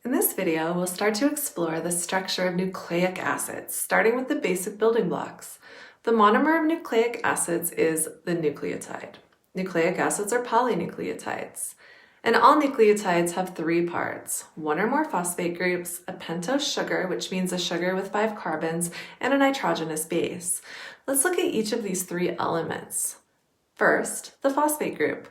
In this video, we'll start to explore the structure of nucleic acids, starting with the basic building blocks. The monomer of nucleic acids is the nucleotide. Nucleic acids are polynucleotides. And all nucleotides have three parts: one or more phosphate groups, a pentose sugar, which means a sugar with 5 carbons, and a nitrogenous base. Let's look at each of these three elements. First, the phosphate group.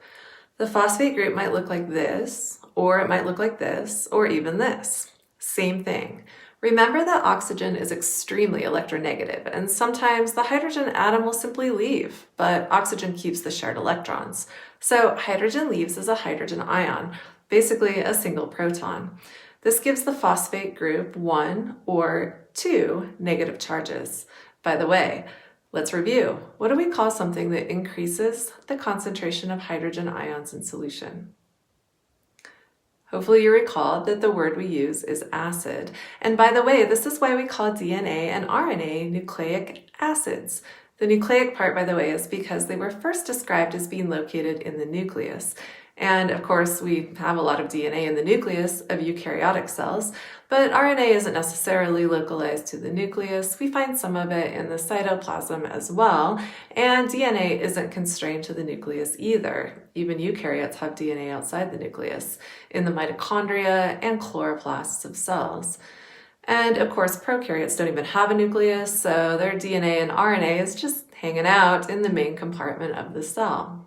The phosphate group might look like this, or it might look like this, or even this. Same thing. Remember that oxygen is extremely electronegative, and sometimes the hydrogen atom will simply leave, but oxygen keeps the shared electrons. So hydrogen leaves as a hydrogen ion, basically a single proton. This gives the phosphate group 1 or 2 negative charges. By the way, let's review. What do we call something that increases the concentration of hydrogen ions in solution? Hopefully you recall that the word we use is acid. And by the way, this is why we call DNA and RNA nucleic acids. The nucleic part, by the way, is because they were first described as being located in the nucleus. And of course, we have a lot of DNA in the nucleus of eukaryotic cells, but RNA isn't necessarily localized to the nucleus. We find some of it in the cytoplasm as well, and DNA isn't constrained to the nucleus either. Even eukaryotes have DNA outside the nucleus, in the mitochondria and chloroplasts of cells. And of course, prokaryotes don't even have a nucleus, so their DNA and RNA is just hanging out in the main compartment of the cell.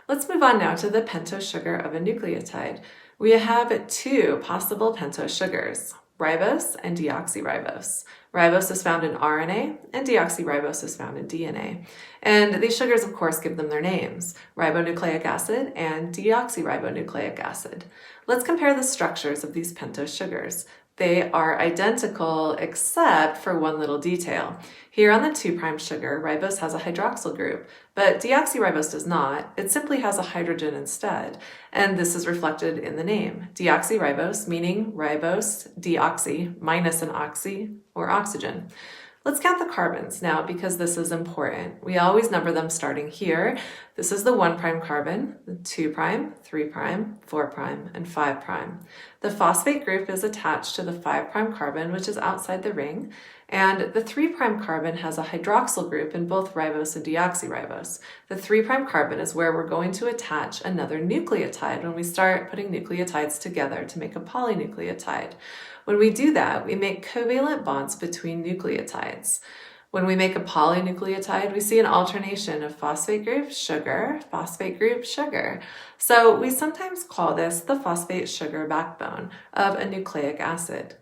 Let's move on now to the pentose sugar of a nucleotide. We have 2 possible pentose sugars, ribose and deoxyribose. Ribose is found in RNA and deoxyribose is found in DNA. And these sugars, of course, give them their names, ribonucleic acid and deoxyribonucleic acid. Let's compare the structures of these pentose sugars. They are identical except for one little detail. Here on the 2' sugar, ribose has a hydroxyl group, but deoxyribose does not. It simply has a hydrogen instead, and this is reflected in the name. Deoxyribose, meaning ribose, deoxy, minus an oxy, or oxygen. Let's count the carbons now because this is important. We always number them starting here. This is the 1' carbon, the 2', 3', 4', and 5'. The phosphate group is attached to the 5' carbon, which is outside the ring, and the 3' carbon has a hydroxyl group in both ribose and deoxyribose. The 3' carbon is where we're going to attach another nucleotide when we start putting nucleotides together to make a polynucleotide. When we do that, we make covalent bonds between nucleotides. When we make a polynucleotide, we see an alternation of phosphate group, sugar, phosphate group, sugar. So we sometimes call this the phosphate sugar backbone of a nucleic acid.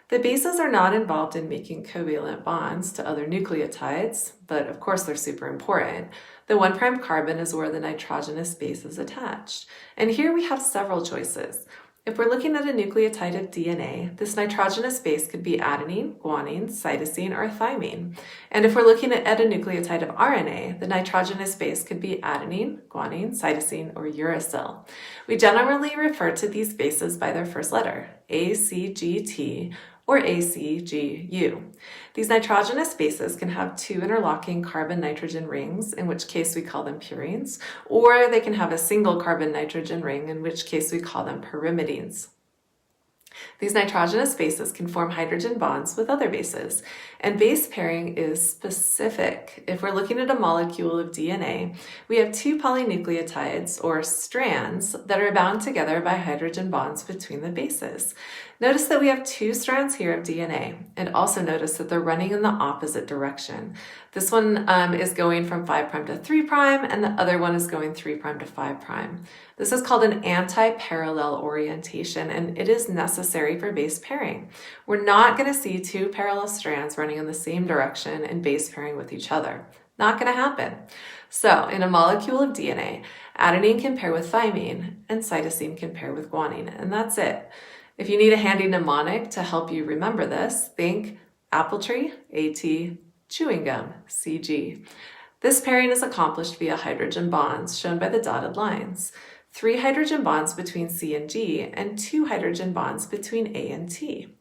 The bases are not involved in making covalent bonds to other nucleotides, but of course they're super important. The 1' carbon is where the nitrogenous base is attached. And here we have several choices. If we're looking at a nucleotide of DNA, this nitrogenous base could be adenine, guanine, cytosine, or thymine. And if we're looking at a nucleotide of RNA, the nitrogenous base could be adenine, guanine, cytosine, or uracil. We generally refer to these bases by their first letter, A, C, G, T, or A, C, G, U. These nitrogenous bases can have 2 interlocking carbon-nitrogen rings, in which case we call them purines, or they can have a single carbon-nitrogen ring, in which case we call them pyrimidines. These nitrogenous bases can form hydrogen bonds with other bases, and base pairing is specific. If we're looking at a molecule of DNA, we have 2 polynucleotides, or strands, that are bound together by hydrogen bonds between the bases. Notice that we have 2 strands here of DNA, and also notice that they're running in the opposite direction. This one is going from 5' to 3', and the other one is going 3' to 5'. This is called an anti-parallel orientation, and it is necessary for base pairing. We're not going to see 2 parallel strands running in the same direction and base pairing with each other. Not going to happen. So in a molecule of DNA, adenine can pair with thymine, and cytosine can pair with guanine, and that's it. If you need a handy mnemonic to help you remember this, think apple tree, AT, chewing gum, CG. This pairing is accomplished via hydrogen bonds, shown by the dotted lines. 3 hydrogen bonds between C and G, and 2 hydrogen bonds between A and T.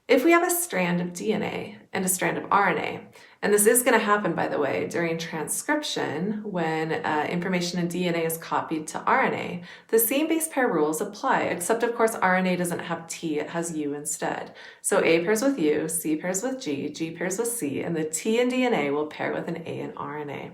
If we have a strand of DNA and a strand of RNA, and this is going to happen, by the way, during transcription when information in DNA is copied to RNA, the same base pair rules apply, except of course RNA doesn't have T, it has U instead. So A pairs with U, C pairs with G, G pairs with C, and the T in DNA will pair with an A in RNA.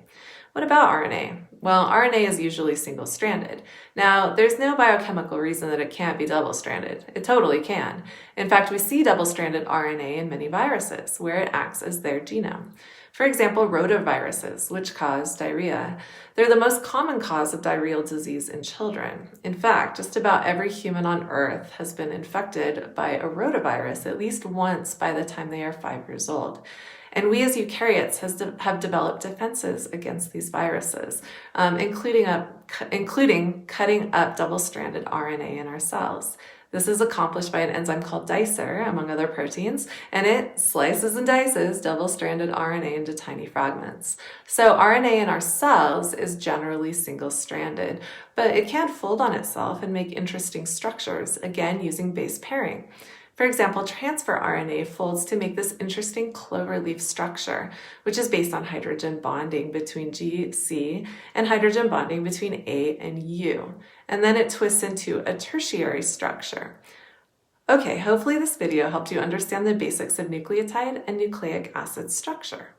What about RNA? Well, RNA is usually single-stranded. Now, there's no biochemical reason that it can't be double-stranded. It totally can. In fact, we see double-stranded RNA in many viruses, where it acts as their genome. For example, rotaviruses, which cause diarrhea. They're the most common cause of diarrheal disease in children. In fact, just about every human on Earth has been infected by a rotavirus at least once by the time they are 5 years old. And we as eukaryotes have developed defenses against these viruses, including cutting up double-stranded RNA in our cells. This is accomplished by an enzyme called dicer, among other proteins, and it slices and dices double-stranded RNA into tiny fragments. So RNA in our cells is generally single-stranded, but it can fold on itself and make interesting structures, again using base pairing. For example, transfer RNA folds to make this interesting cloverleaf structure, which is based on hydrogen bonding between G, C, and hydrogen bonding between A and U. And then it twists into a tertiary structure. Okay, hopefully this video helped you understand the basics of nucleotide and nucleic acid structure.